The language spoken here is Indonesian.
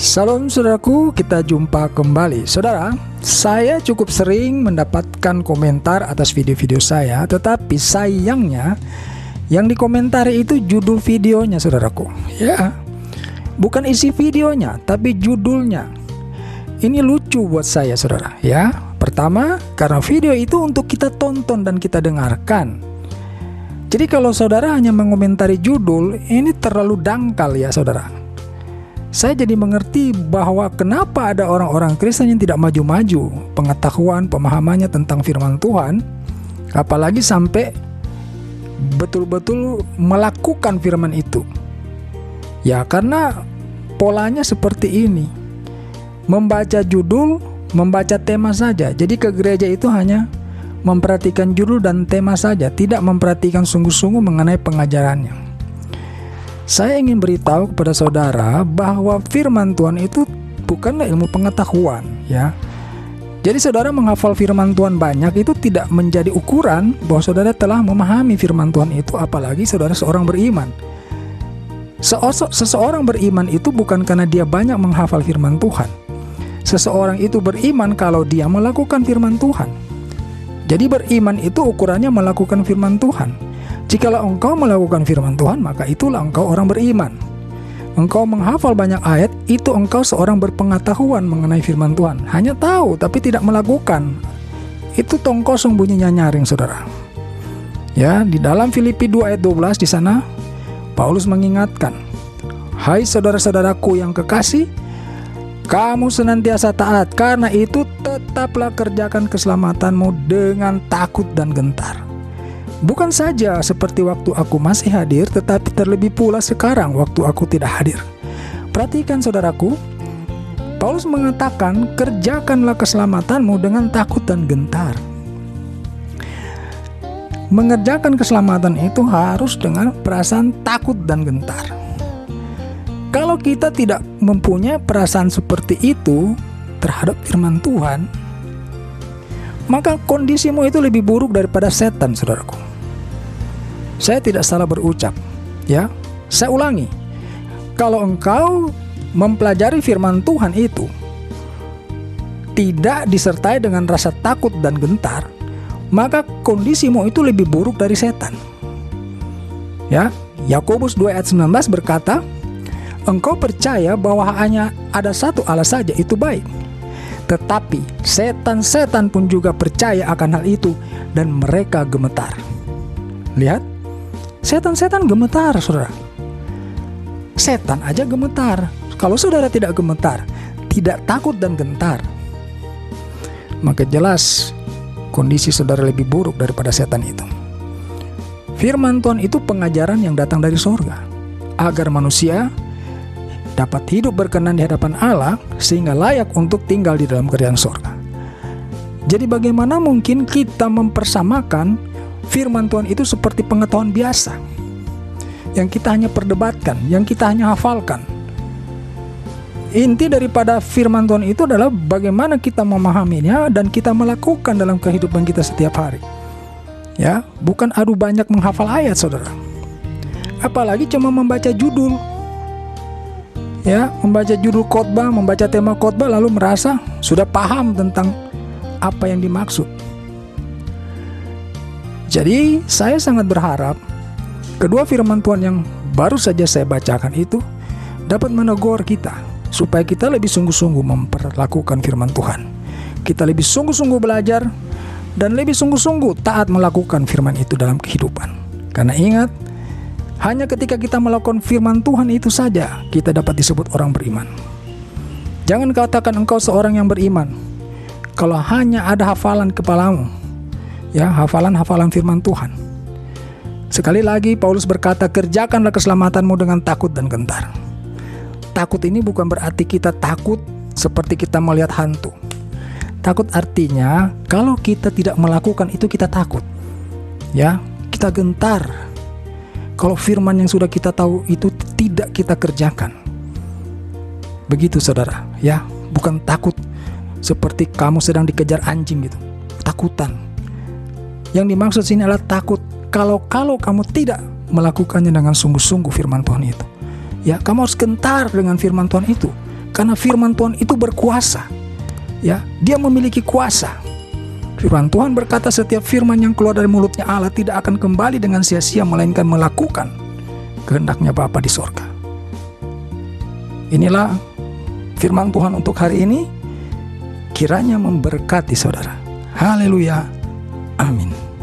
Salam saudaraku, kita jumpa kembali. Saudara, saya cukup sering mendapatkan komentar atas video-video saya, tetapi sayangnya yang dikomentari itu judul videonya, saudaraku. Ya, bukan isi videonya, tapi judulnya. Ini lucu buat saya, saudara. Ya, pertama, karena video itu untuk kita tonton dan kita dengarkan. Jadi kalau saudara hanya mengomentari judul, ini terlalu dangkal ya, saudara. Saya jadi mengerti bahwa kenapa ada orang-orang Kristen yang tidak maju-maju pengetahuan, pemahamannya tentang firman Tuhan, apalagi sampai betul-betul melakukan firman itu. Ya, karena polanya seperti ini. Membaca judul, membaca tema saja. Jadi ke gereja itu hanya memperhatikan judul dan tema saja, tidak memperhatikan sungguh-sungguh mengenai pengajarannya. Saya ingin beritahu kepada saudara bahwa firman Tuhan itu bukanlah ilmu pengetahuan, ya. Jadi saudara menghafal firman Tuhan banyak itu tidak menjadi ukuran bahwa saudara telah memahami firman Tuhan itu, apalagi saudara seorang beriman. Seseorang beriman itu bukan karena dia banyak menghafal firman Tuhan. Seseorang itu beriman kalau dia melakukan firman Tuhan. Jadi beriman itu ukurannya melakukan firman Tuhan. Jikalau engkau melakukan firman Tuhan, maka itulah engkau orang beriman. Engkau menghafal banyak ayat, itu engkau seorang berpengetahuan mengenai firman Tuhan. Hanya tahu, tapi tidak melakukan. Itu tong kosong bunyinya nyaring, saudara. Ya, di dalam Filipi 2 ayat 12 di sana, Paulus mengingatkan, "Hai saudara-saudaraku yang kekasih, kamu senantiasa taat, karena itu tetaplah kerjakan keselamatanmu dengan takut dan gentar. Bukan saja seperti waktu aku masih hadir, tetapi terlebih pula sekarang waktu aku tidak hadir." Perhatikan saudaraku, Paulus mengatakan, kerjakanlah keselamatanmu dengan takut dan gentar. Mengerjakan keselamatan itu harus dengan perasaan takut dan gentar. Kalau kita tidak mempunyai perasaan seperti itu terhadap firman Tuhan, maka kondisimu itu lebih buruk daripada setan, saudaraku. Saya tidak salah berucap, ya. Saya ulangi, kalau engkau mempelajari firman Tuhan itu tidak disertai dengan rasa takut dan gentar, maka kondisimu itu lebih buruk dari setan. Ya, Yakobus 2 ayat 19 berkata, "Engkau percaya bahwa hanya ada satu Allah saja, itu baik. Tetapi setan-setan pun juga percaya akan hal itu dan mereka gemetar." Lihat, setan-setan gemetar, saudara. Setan aja gemetar. Kalau saudara tidak gemetar, tidak takut dan gentar, maka jelas kondisi saudara lebih buruk daripada setan itu. Firman Tuhan itu pengajaran yang datang dari sorga, agar manusia dapat hidup berkenan di hadapan Allah, sehingga layak untuk tinggal di dalam kerajaan sorga. Jadi bagaimana mungkin kita mempersamakan firman Tuhan itu seperti pengetahuan biasa yang kita hanya perdebatkan, yang kita hanya hafalkan? Inti daripada firman Tuhan itu adalah bagaimana kita memahaminya dan kita melakukan dalam kehidupan kita setiap hari. Ya, bukan adu banyak menghafal ayat, saudara. Apalagi cuma membaca judul. Ya, membaca judul khotbah, membaca tema khotbah lalu merasa sudah paham tentang apa yang dimaksud. Jadi, saya sangat berharap kedua firman Tuhan yang baru saja saya bacakan itu dapat menegur kita supaya kita lebih sungguh-sungguh memperlakukan firman Tuhan. Kita lebih sungguh-sungguh belajar dan lebih sungguh-sungguh taat melakukan firman itu dalam kehidupan. Karena ingat, hanya ketika kita melakukan firman Tuhan itu saja kita dapat disebut orang beriman. Jangan katakan engkau seorang yang beriman kalau hanya ada hafalan kepalamu, ya, hafalan-hafalan firman Tuhan. Sekali lagi Paulus berkata, kerjakanlah keselamatanmu dengan takut dan gentar. Takut ini bukan berarti kita takut seperti kita melihat hantu. Takut artinya kalau kita tidak melakukan itu kita takut, ya, kita gentar kalau firman yang sudah kita tahu itu tidak kita kerjakan. Begitu saudara, ya, bukan takut seperti kamu sedang dikejar anjing gitu, takutan. Yang dimaksud sini adalah takut kalau kamu tidak melakukannya dengan sungguh-sungguh firman Tuhan itu. Ya, kamu harus gentar dengan firman Tuhan itu. Karena firman Tuhan itu berkuasa. Ya, dia memiliki kuasa. Firman Tuhan berkata setiap firman yang keluar dari mulutnya Allah tidak akan kembali dengan sia-sia, melainkan melakukan kehendaknya Bapa di sorga. Inilah firman Tuhan untuk hari ini. Kiranya memberkati saudara. Haleluya. Amin.